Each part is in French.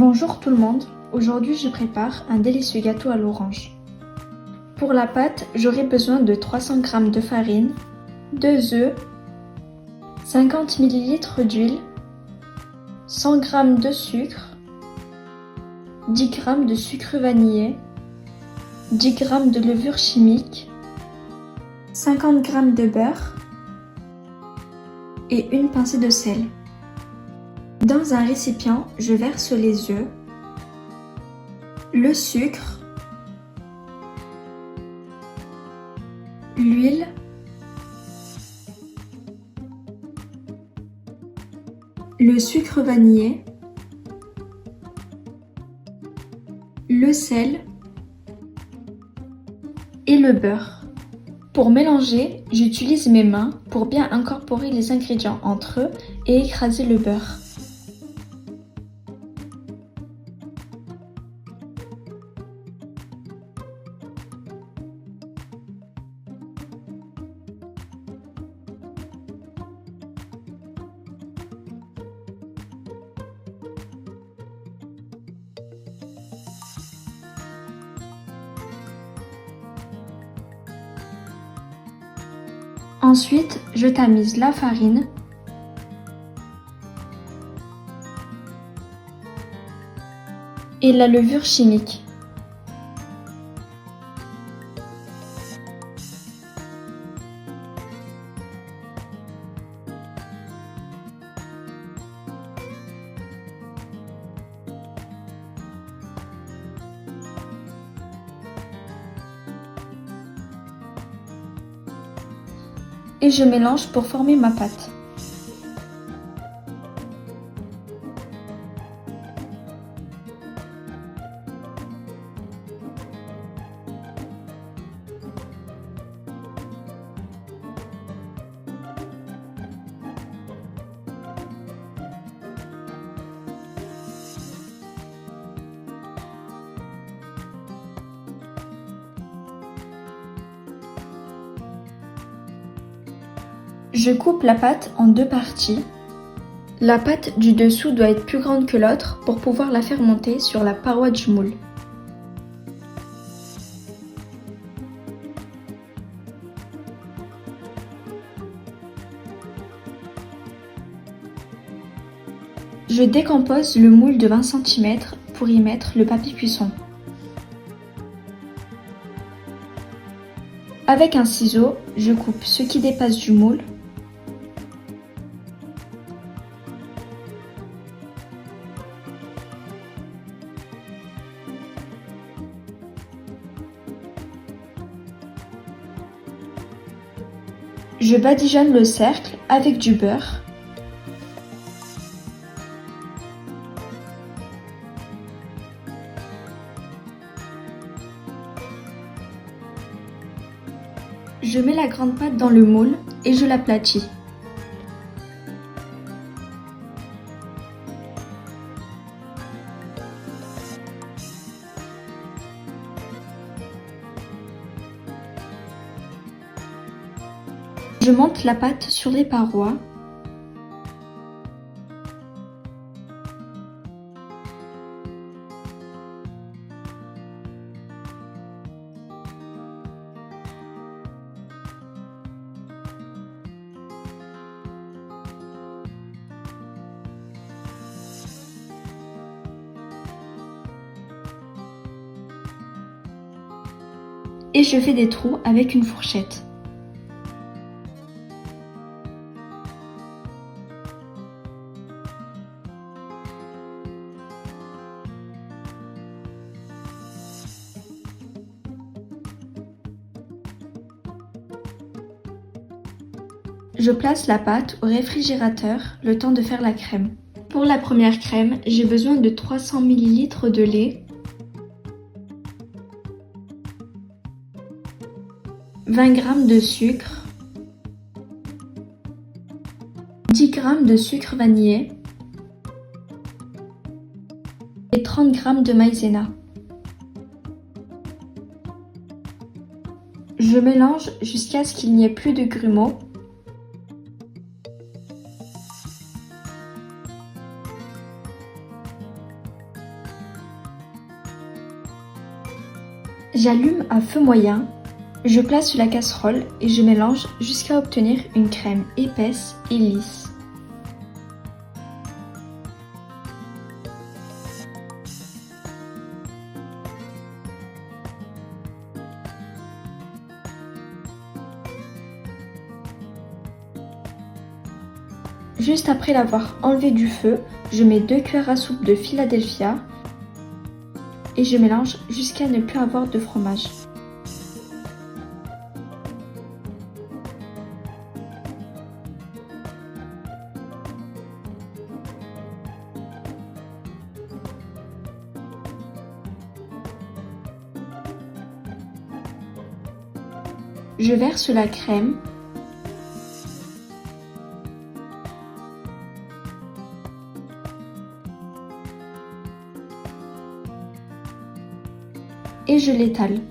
Bonjour tout le monde, aujourd'hui je prépare un délicieux gâteau à l'orange. Pour la pâte, j'aurai besoin de 300 g de farine, 2 œufs, 50 ml d'huile, 100 g de sucre, 10 g de sucre vanillé, 10 g de levure chimique, 50 g de beurre et une pincée de sel. Dans un récipient, je verse les œufs, le sucre, l'huile, le sucre vanillé, le sel et le beurre. Pour mélanger, j'utilise mes mains pour bien incorporer les ingrédients entre eux et écraser le beurre. Ensuite, je tamise la farine et la levure chimique. Et je mélange pour former ma pâte. Je coupe la pâte en deux parties. La pâte du dessous doit être plus grande que l'autre pour pouvoir la faire monter sur la paroi du moule. Je décompose le moule de 20 cm pour y mettre le papier cuisson. Avec un ciseau, je coupe ce qui dépasse du moule. Je badigeonne le cercle avec du beurre. Je mets la grande pâte dans le moule et je l'aplatis. Je monte la pâte sur les parois. Et je fais des trous avec une fourchette. Je place la pâte au réfrigérateur le temps de faire la crème. Pour la première crème, j'ai besoin de 300 ml de lait, 20 g de sucre, 10 g de sucre vanillé et 30 g de maïzena. Je mélange jusqu'à ce qu'il n'y ait plus de grumeaux. J'allume à feu moyen, je place la casserole et je mélange jusqu'à obtenir une crème épaisse et lisse. Juste après l'avoir enlevé du feu, je mets 2 cuillères à soupe de Philadelphia et je mélange jusqu'à ne plus avoir de fromage. Je verse la crème et je l'étale.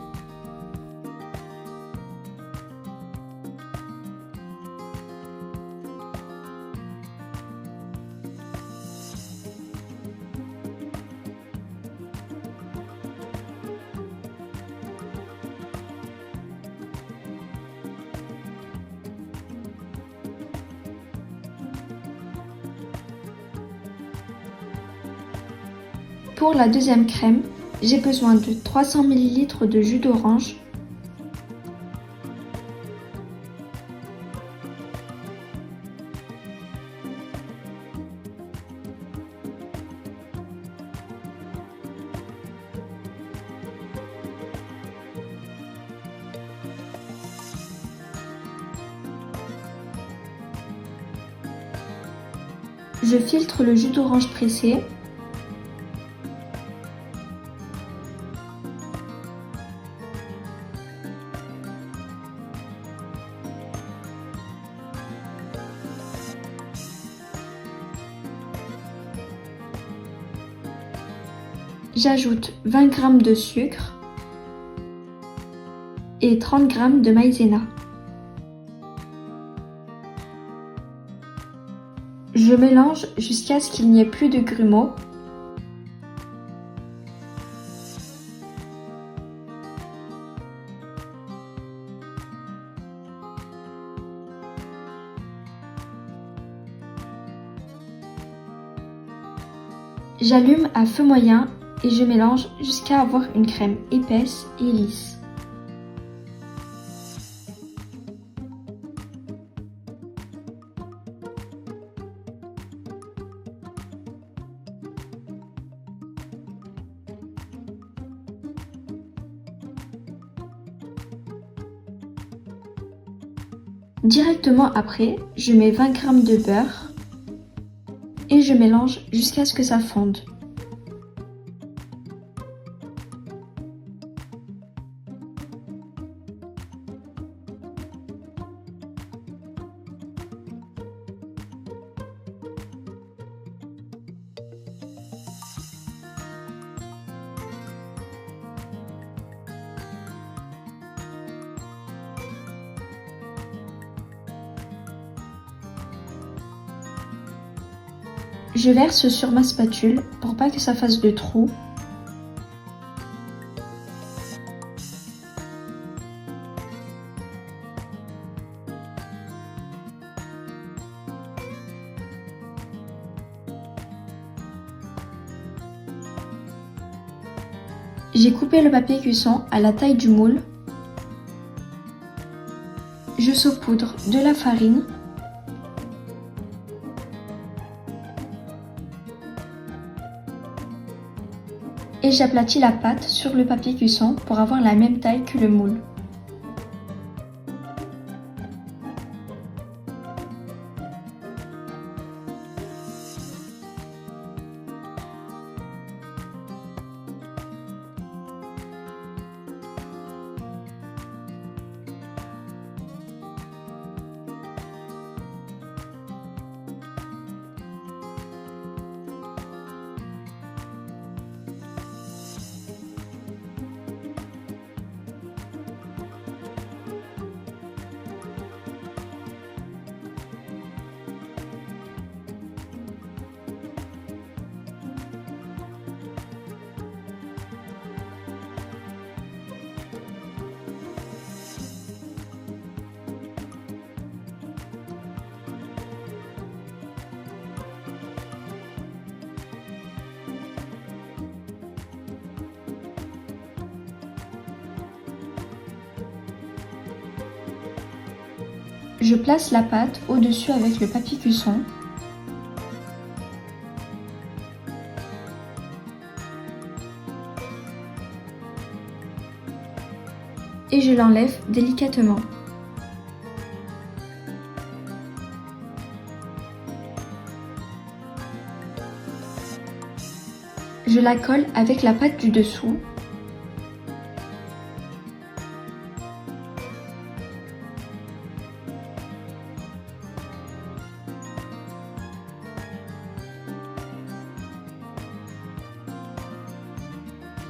Pour la deuxième crème, j'ai besoin de 300 ml de jus d'orange, je filtre le jus d'orange pressé. J'ajoute 20 g de sucre et 30 g de maïzena. Je mélange jusqu'à ce qu'il n'y ait plus de grumeaux. J'allume à feu moyen et je mélange jusqu'à avoir une crème épaisse et lisse. Directement après, je mets 20 g de beurre et je mélange jusqu'à ce que ça fonde. Je verse sur ma spatule pour pas que ça fasse de trous. J'ai coupé le papier cuisson à la taille du moule. Je saupoudre de la farine. Et j'aplatis la pâte sur le papier cuisson pour avoir la même taille que le moule. Je place la pâte au-dessus avec le papier cuisson. Et je l'enlève délicatement. Je la colle avec la pâte du dessous.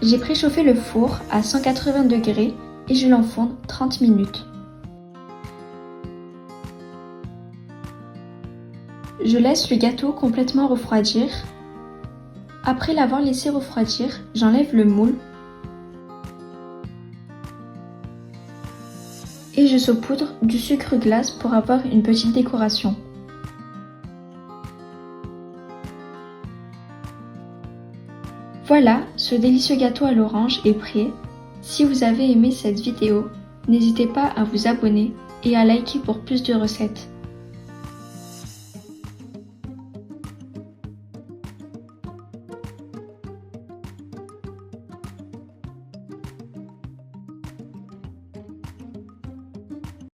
J'ai préchauffé le four à 180 degrés et je l'enfourne 30 minutes. Je laisse le gâteau complètement refroidir. Après l'avoir laissé refroidir, j'enlève le moule et je saupoudre du sucre glace pour avoir une petite décoration. Voilà, ce délicieux gâteau à l'orange est prêt. Si vous avez aimé cette vidéo, n'hésitez pas à vous abonner et à liker pour plus de recettes.